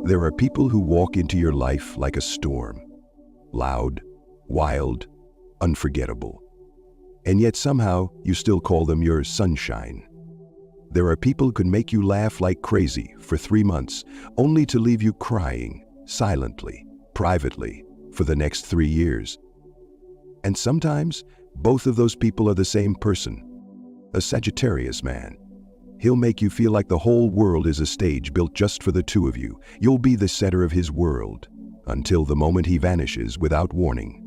There are people who walk into your life like a storm, loud, wild, unforgettable. And yet somehow you still call them your sunshine. There are people who can make you laugh like crazy for 3 months, only to leave you crying, silently, privately, for the next 3 years. And sometimes, both of those people are the same person. A Sagittarius man. He'll make you feel like the whole world is a stage built just for the two of you. You'll be the center of his world, until the moment he vanishes without warning.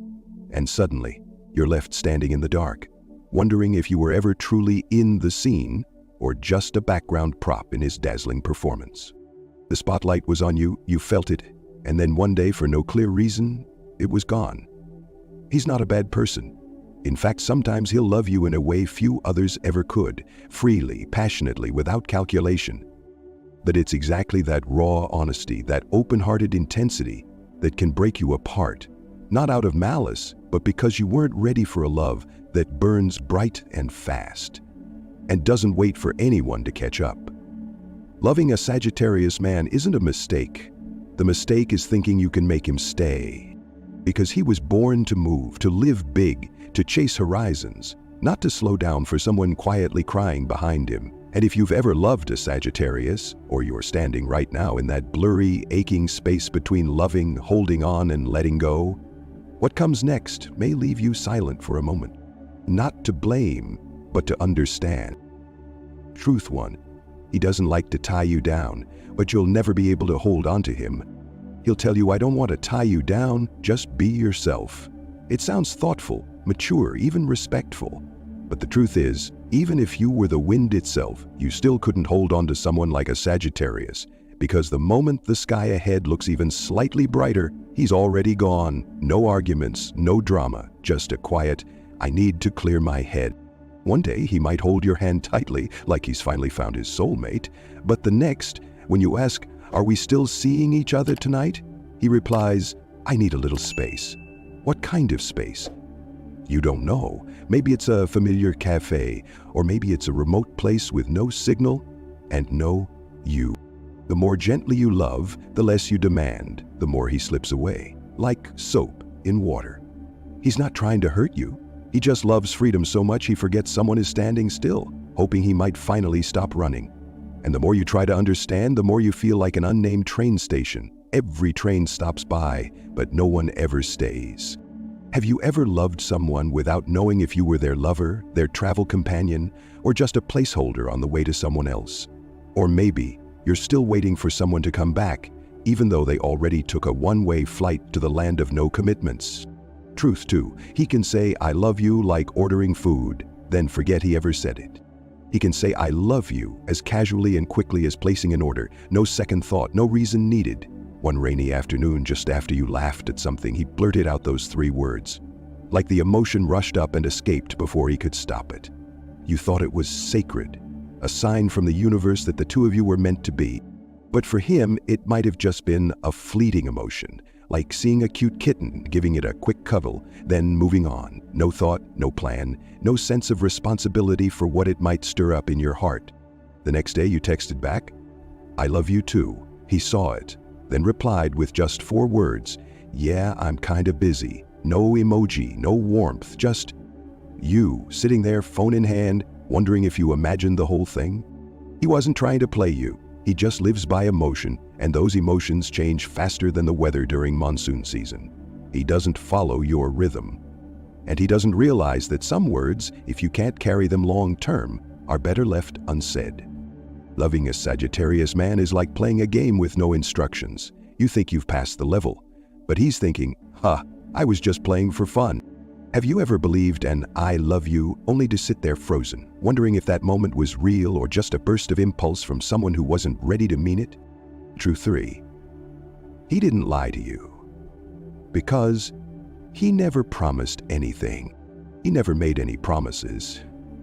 And suddenly, you're left standing in the dark, wondering if you were ever truly in the scene or just a background prop in his dazzling performance. The spotlight was on you, you felt it, and then one day, for no clear reason, it was gone. He's not a bad person. In fact, sometimes he'll love you in a way few others ever could, freely, passionately, without calculation. But it's exactly that raw honesty, that open-hearted intensity that can break you apart, not out of malice, but because you weren't ready for a love that burns bright and fast, and doesn't wait for anyone to catch up. Loving a Sagittarius man isn't a mistake. The mistake is thinking you can make him stay. Because he was born to move, to live big, to chase horizons, not to slow down for someone quietly crying behind him. And if you've ever loved a Sagittarius, or you're standing right now in that blurry, aching space between loving, holding on, and letting go, what comes next may leave you silent for a moment. Not to blame, but to understand. Truth one, he doesn't like to tie you down, but you'll never be able to hold on to him. He'll tell you, I don't want to tie you down, just be yourself. It sounds thoughtful, mature, even respectful. But the truth is, even if you were the wind itself, you still couldn't hold on to someone like a Sagittarius, because the moment the sky ahead looks even slightly brighter, he's already gone. No arguments, no drama, just a quiet, I need to clear my head. One day he might hold your hand tightly, like he's finally found his soulmate, but the next, when you ask, are we still seeing each other tonight? He replies, I need a little space. What kind of space? You don't know. Maybe it's a familiar cafe, or maybe it's a remote place with no signal and no you. The more gently you love, the less you demand, the more he slips away, like soap in water. He's not trying to hurt you. He just loves freedom so much he forgets someone is standing still, hoping he might finally stop running. And the more you try to understand, the more you feel like an unnamed train station. Every train stops by, but no one ever stays. Have you ever loved someone without knowing if you were their lover, their travel companion, or just a placeholder on the way to someone else? Or maybe you're still waiting for someone to come back, even though they already took a one-way flight to the land of no commitments. Truth too, he can say, I love you like ordering food, then forget he ever said it. He can say, I love you as casually and quickly as placing an order, no second thought, no reason needed. One rainy afternoon, just after you laughed at something, he blurted out those 3 words. Like the emotion rushed up and escaped before he could stop it. You thought it was sacred, a sign from the universe that the two of you were meant to be. But for him, it might have just been a fleeting emotion, like seeing a cute kitten, giving it a quick cuddle, then moving on. No thought, no plan, no sense of responsibility for what it might stir up in your heart. The next day you texted back, I love you too. He saw it, then replied with just 4 words, yeah, I'm kinda busy. No emoji, no warmth, just you sitting there, phone in hand, wondering if you imagined the whole thing. He wasn't trying to play you. He just lives by emotion, and those emotions change faster than the weather during monsoon season. He doesn't follow your rhythm. And he doesn't realize that some words, if you can't carry them long term, are better left unsaid. Loving a Sagittarius man is like playing a game with no instructions. You think you've passed the level, but he's thinking, I was just playing for fun. Have you ever believed an I love you only to sit there frozen, wondering if that moment was real or just a burst of impulse from someone who wasn't ready to mean it? Truth 3. He didn't lie to you. Because he never promised anything. He never made any promises.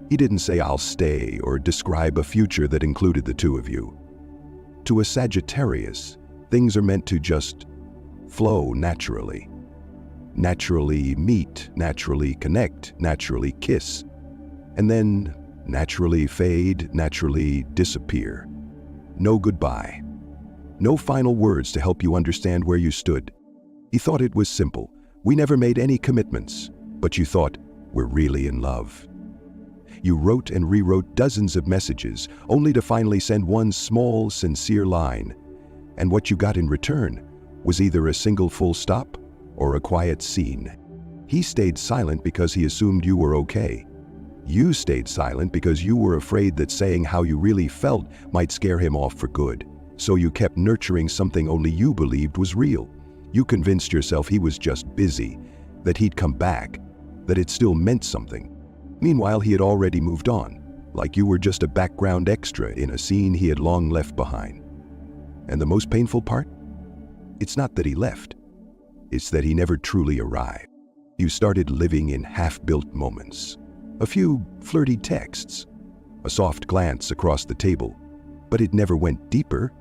He didn't say I'll stay or describe a future that included the two of you. To a Sagittarius, things are meant to just flow naturally. Naturally meet, naturally connect, naturally kiss, and then naturally fade, naturally disappear. No goodbye. No final words to help you understand where you stood. He thought it was simple. We never made any commitments, but you thought, we're really in love. You wrote and rewrote dozens of messages, only to finally send one small, sincere line. And what you got in return was either a single full stop or a quiet scene. He stayed silent because he assumed you were okay. You stayed silent because you were afraid that saying how you really felt might scare him off for good. So you kept nurturing something only you believed was real. You convinced yourself he was just busy, that he'd come back, that it still meant something. Meanwhile, he had already moved on, like you were just a background extra in a scene he had long left behind. And the most painful part? It's not that he left. It's that he never truly arrived. You started living in half-built moments. A few flirty texts, a soft glance across the table, but it never went deeper.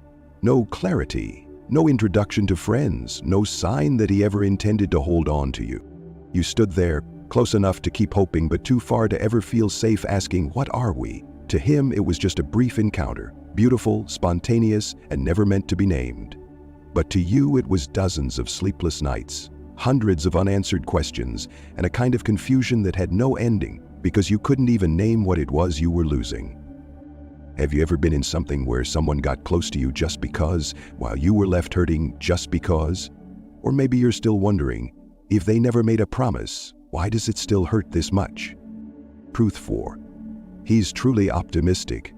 No clarity, no introduction to friends, no sign that he ever intended to hold on to you. You stood there, close enough to keep hoping, but too far to ever feel safe asking, what are we? To him, it was just a brief encounter, beautiful, spontaneous, and never meant to be named. But to you, it was dozens of sleepless nights, hundreds of unanswered questions, and a kind of confusion that had no ending because you couldn't even name what it was you were losing. Have you ever been in something where someone got close to you just because, while you were left hurting just because? Or maybe you're still wondering, if they never made a promise, why does it still hurt this much? Truth 4. He's truly optimistic,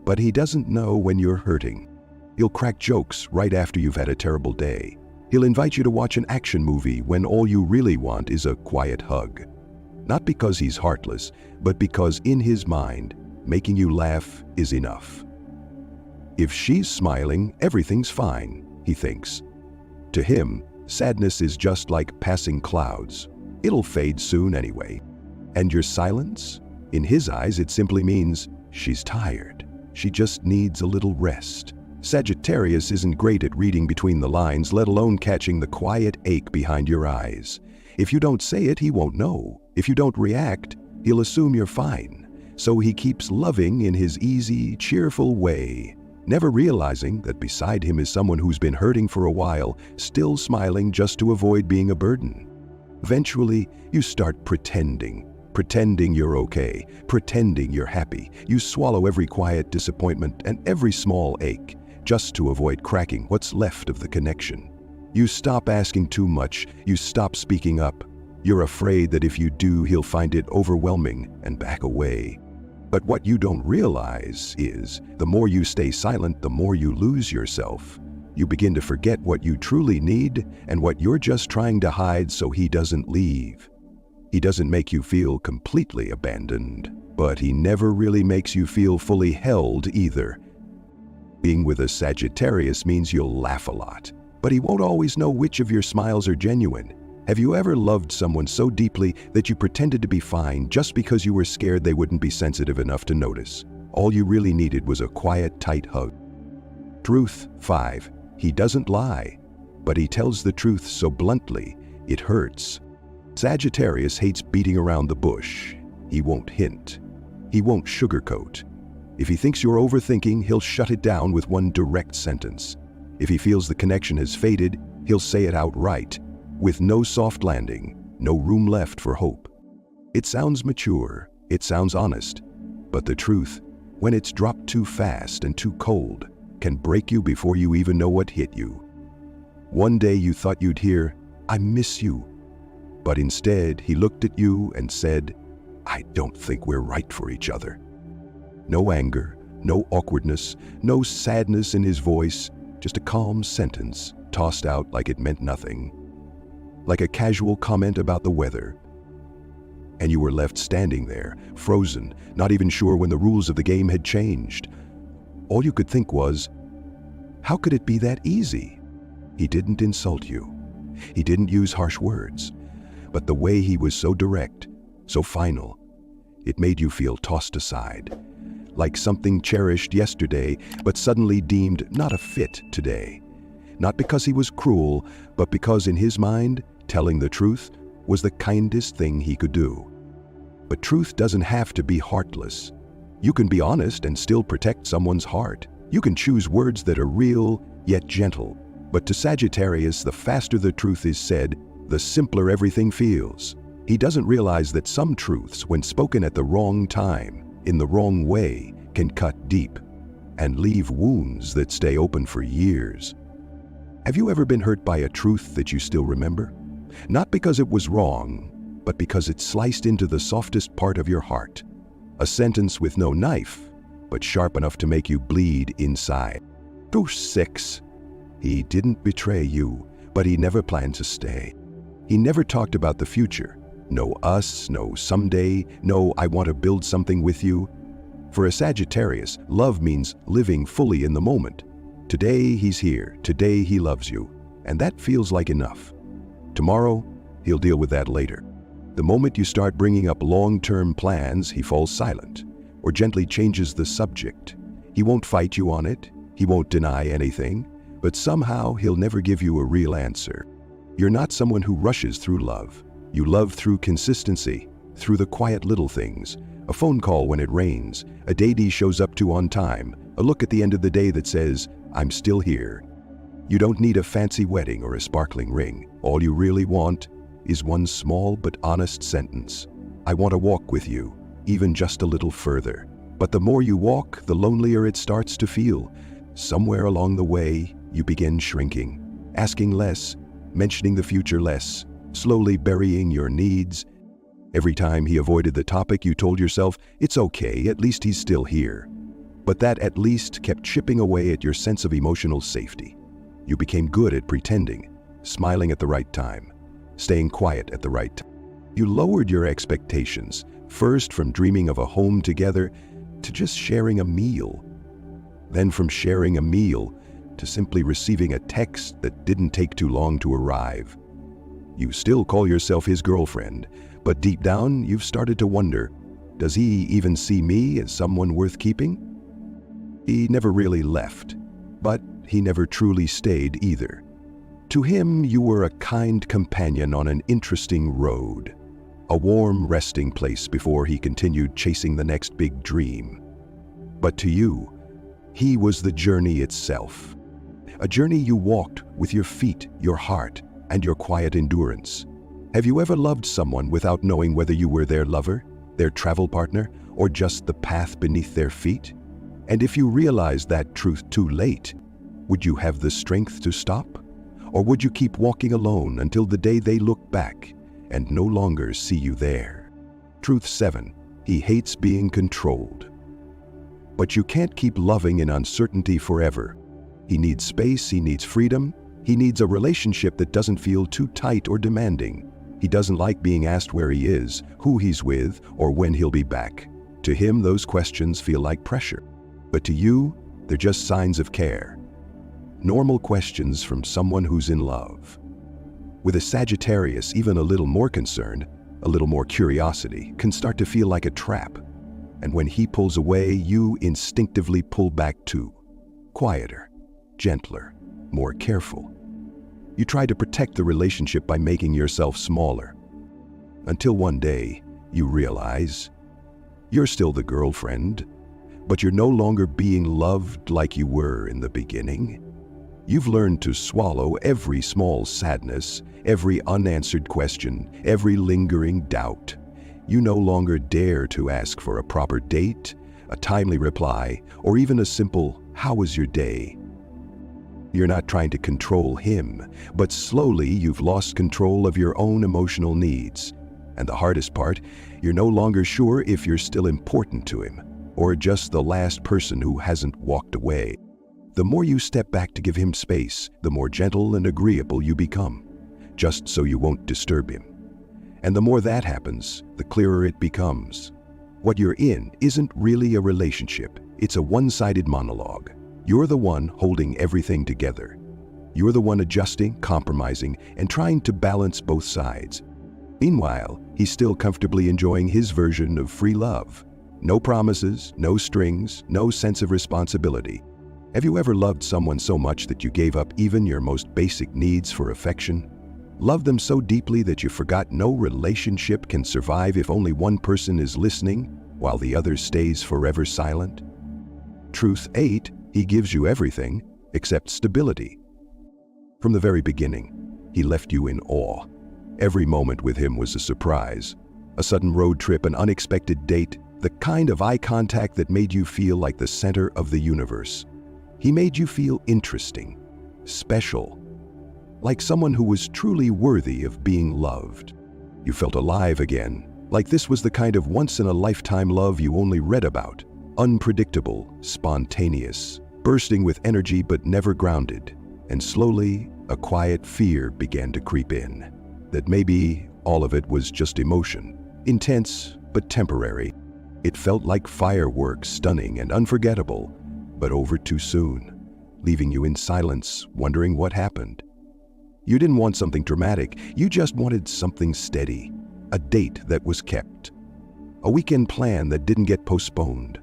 but he doesn't know when you're hurting. He'll crack jokes right after you've had a terrible day. He'll invite you to watch an action movie when all you really want is a quiet hug. Not because he's heartless, but because in his mind, making you laugh is enough. If she's smiling, everything's fine, he thinks. To him, sadness is just like passing clouds. It'll fade soon anyway. And your silence? In his eyes, it simply means she's tired. She just needs a little rest. Sagittarius isn't great at reading between the lines, let alone catching the quiet ache behind your eyes. If you don't say it, he won't know. If you don't react, he'll assume you're fine. So he keeps loving in his easy, cheerful way, never realizing that beside him is someone who's been hurting for a while, still smiling just to avoid being a burden. Eventually, you start pretending you're okay, pretending you're happy. You swallow every quiet disappointment and every small ache, just to avoid cracking what's left of the connection. You stop asking too much, you stop speaking up. You're afraid that if you do, he'll find it overwhelming and back away. But what you don't realize is, the more you stay silent, the more you lose yourself. You begin to forget what you truly need and what you're just trying to hide so he doesn't leave. He doesn't make you feel completely abandoned, but he never really makes you feel fully held either. Being with a Sagittarius means you'll laugh a lot, but he won't always know which of your smiles are genuine. Have you ever loved someone so deeply that you pretended to be fine just because you were scared they wouldn't be sensitive enough to notice? All you really needed was a quiet, tight hug. Truth 5. He doesn't lie, but he tells the truth so bluntly, it hurts. Sagittarius hates beating around the bush. He won't hint. He won't sugarcoat. If he thinks you're overthinking, he'll shut it down with one direct sentence. If he feels the connection has faded, he'll say it outright, with no soft landing, no room left for hope. It sounds mature, it sounds honest, but the truth, when it's dropped too fast and too cold, can break you before you even know what hit you. One day you thought you'd hear, "I miss you," but instead he looked at you and said, "I don't think we're right for each other." No anger, no awkwardness, no sadness in his voice, just a calm sentence tossed out like it meant nothing. Like a casual comment about the weather. And you were left standing there, frozen, not even sure when the rules of the game had changed. All you could think was, how could it be that easy? He didn't insult you. He didn't use harsh words. But the way he was so direct, so final, it made you feel tossed aside. Like something cherished yesterday, but suddenly deemed not a fit today. Not because he was cruel, but because in his mind, telling the truth was the kindest thing he could do. But truth doesn't have to be heartless. You can be honest and still protect someone's heart. You can choose words that are real, yet gentle. But to Sagittarius, the faster the truth is said, the simpler everything feels. He doesn't realize that some truths, when spoken at the wrong time, in the wrong way, can cut deep and leave wounds that stay open for years. Have you ever been hurt by a truth that you still remember? Not because it was wrong, but because it sliced into the softest part of your heart. A sentence with no knife, but sharp enough to make you bleed inside. Verse 6. He didn't betray you, but he never planned to stay. He never talked about the future. No us, no someday, no I want to build something with you. For a Sagittarius, love means living fully in the moment. Today he's here, today he loves you, and that feels like enough. Tomorrow, he'll deal with that later. The moment you start bringing up long-term plans, he falls silent, or gently changes the subject. He won't fight you on it, he won't deny anything, but somehow he'll never give you a real answer. You're not someone who rushes through love. You love through consistency, through the quiet little things. A phone call when it rains, a date he shows up to on time, a look at the end of the day that says, I'm still here. You don't need a fancy wedding or a sparkling ring. All you really want is one small but honest sentence. I want to walk with you, even just a little further. But the more you walk, the lonelier it starts to feel. Somewhere along the way, you begin shrinking, asking less, mentioning the future less, slowly burying your needs. Every time he avoided the topic, you told yourself, it's okay, at least he's still here. But that at least kept chipping away at your sense of emotional safety. You became good at pretending, smiling at the right time, staying quiet at the right time. You lowered your expectations, first from dreaming of a home together to just sharing a meal. Then from sharing a meal to simply receiving a text that didn't take too long to arrive. You still call yourself his girlfriend, but deep down you've started to wonder, does he even see me as someone worth keeping? He never really left, but he never truly stayed either. To him, you were a kind companion on an interesting road, a warm resting place before he continued chasing the next big dream. But to you, he was the journey itself. A journey you walked with your feet, your heart, and your quiet endurance. Have you ever loved someone without knowing whether you were their lover, their travel partner, or just the path beneath their feet? And if you realized that truth too late, would you have the strength to stop? Or would you keep walking alone until the day they look back and no longer see you there? Truth 7. He hates being controlled. But you can't keep loving in uncertainty forever. He needs space, he needs freedom, he needs a relationship that doesn't feel too tight or demanding. He doesn't like being asked where he is, who he's with, or when he'll be back. To him, those questions feel like pressure. But to you, they're just signs of care. Normal questions from someone who's in love. With a Sagittarius, even a little more concerned, a little more curiosity, can start to feel like a trap. And when he pulls away, you instinctively pull back too. Quieter, gentler, more careful. You try to protect the relationship by making yourself smaller. Until one day, you realize you're still the girlfriend, but you're no longer being loved like you were in the beginning. You've learned to swallow every small sadness, every unanswered question, every lingering doubt. You no longer dare to ask for a proper date, a timely reply, or even a simple, "How was your day?" You're not trying to control him, but slowly you've lost control of your own emotional needs. And the hardest part, you're no longer sure if you're still important to him, or just the last person who hasn't walked away. The more you step back to give him space, the more gentle and agreeable you become, just so you won't disturb him. And the more that happens, the clearer it becomes. What you're in isn't really a relationship, it's a one-sided monologue. You're the one holding everything together. You're the one adjusting, compromising, and trying to balance both sides. Meanwhile, he's still comfortably enjoying his version of free love. No promises, no strings, no sense of responsibility. Have you ever loved someone so much that you gave up even your most basic needs for affection? Loved them so deeply that you forgot no relationship can survive if only one person is listening while the other stays forever silent? Truth 8. He gives you everything, except stability. From the very beginning, he left you in awe. Every moment with him was a surprise. A sudden road trip, an unexpected date, the kind of eye contact that made you feel like the center of the universe. He made you feel interesting, special, like someone who was truly worthy of being loved. You felt alive again, like this was the kind of once-in-a-lifetime love you only read about. Unpredictable, spontaneous, bursting with energy but never grounded. And slowly, a quiet fear began to creep in. That maybe all of it was just emotion. Intense, but temporary. It felt like fireworks, stunning and unforgettable, but over too soon, leaving you in silence, wondering what happened. You didn't want something dramatic, you just wanted something steady. A date that was kept. A weekend plan that didn't get postponed.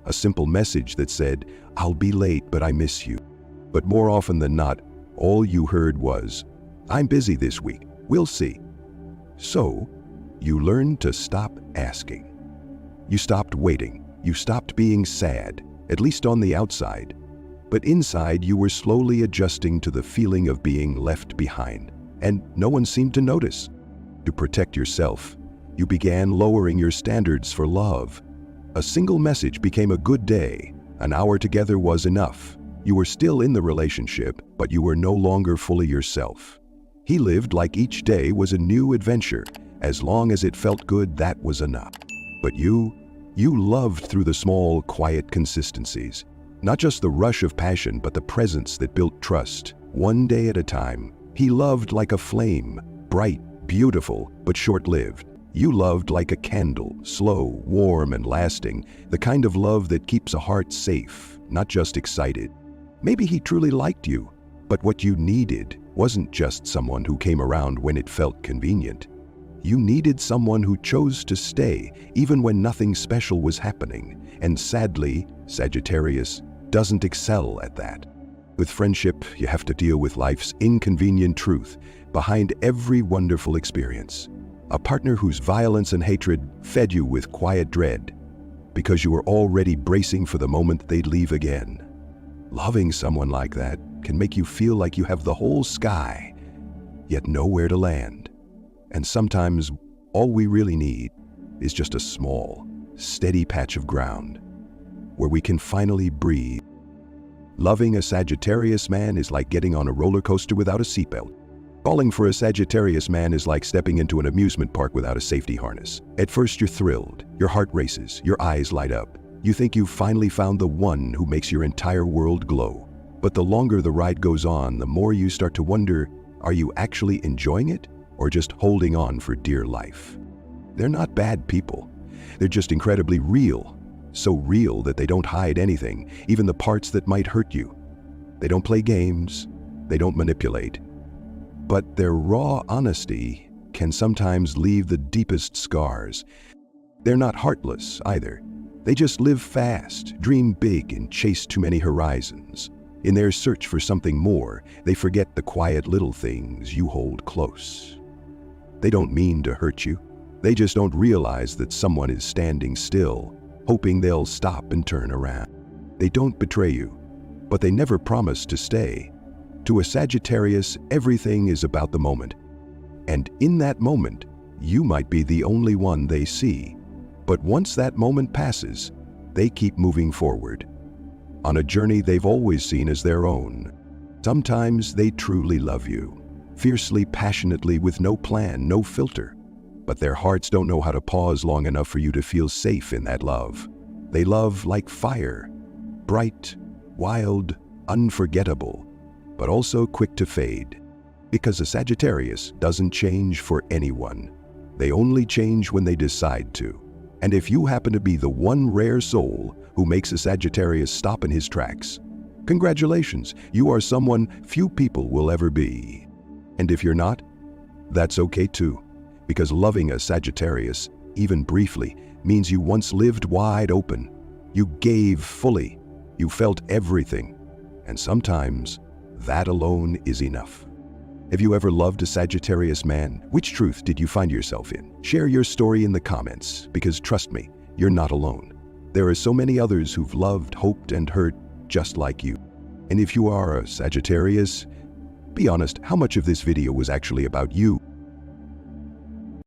A simple message that said, "I'll be late, but I miss you." But more often than not, all you heard was, "I'm busy this week, we'll see." So, you learned to stop asking. You stopped waiting. You stopped being sad, at least on the outside. But inside, you were slowly adjusting to the feeling of being left behind. And no one seemed to notice. To protect yourself, you began lowering your standards for love. A single message became a good day. An hour together was enough. You were still in the relationship, but you were no longer fully yourself. He lived like each day was a new adventure. As long as it felt good, that was enough. But you loved through the small, quiet consistencies. Not just the rush of passion, but the presence that built trust. One day at a time. He loved like a flame, bright, beautiful, but short-lived. You loved like a candle, slow, warm, and lasting. The kind of love that keeps a heart safe, not just excited. Maybe he truly liked you, but what you needed wasn't just someone who came around when it felt convenient. You needed someone who chose to stay, even when nothing special was happening. And sadly, Sagittarius doesn't excel at that. With friendship, you have to deal with life's inconvenient truth behind every wonderful experience. A partner whose violence and hatred fed you with quiet dread, because you were already bracing for the moment they'd leave again. Loving someone like that can make you feel like you have the whole sky, yet nowhere to land. And sometimes, all we really need is just a small, steady patch of ground where we can finally breathe. Loving a Sagittarius man is like getting on a roller coaster without a seatbelt. Falling for a Sagittarius man is like stepping into an amusement park without a safety harness. At first you're thrilled, your heart races, your eyes light up. You think you've finally found the one who makes your entire world glow. But the longer the ride goes on, the more you start to wonder, are you actually enjoying it or just holding on for dear life? They're not bad people. They're just incredibly real. So real that they don't hide anything, even the parts that might hurt you. They don't play games. They don't manipulate. But their raw honesty can sometimes leave the deepest scars. They're not heartless either. They just live fast, dream big, and chase too many horizons. In their search for something more, they forget the quiet little things you hold close. They don't mean to hurt you. They just don't realize that someone is standing still, hoping they'll stop and turn around. They don't betray you, but they never promise to stay. To a Sagittarius, everything is about the moment. And in that moment, you might be the only one they see. But once that moment passes, they keep moving forward, on a journey they've always seen as their own. Sometimes they truly love you, fiercely, passionately, with no plan, no filter. But their hearts don't know how to pause long enough for you to feel safe in that love. They love like fire, bright, wild, unforgettable, but also quick to fade. Because a Sagittarius doesn't change for anyone. They only change when they decide to. And if you happen to be the one rare soul who makes a Sagittarius stop in his tracks, congratulations, you are someone few people will ever be. And if you're not, that's okay too, because loving a Sagittarius, even briefly, means you once lived wide open. You gave fully. You felt everything. And sometimes, that alone is enough. Have you ever loved a Sagittarius man? Which truth did you find yourself in? Share your story in the comments, because trust me, you're not alone. There are so many others who've loved, hoped, and hurt just like you. And if you are a Sagittarius, be honest, how much of this video was actually about you?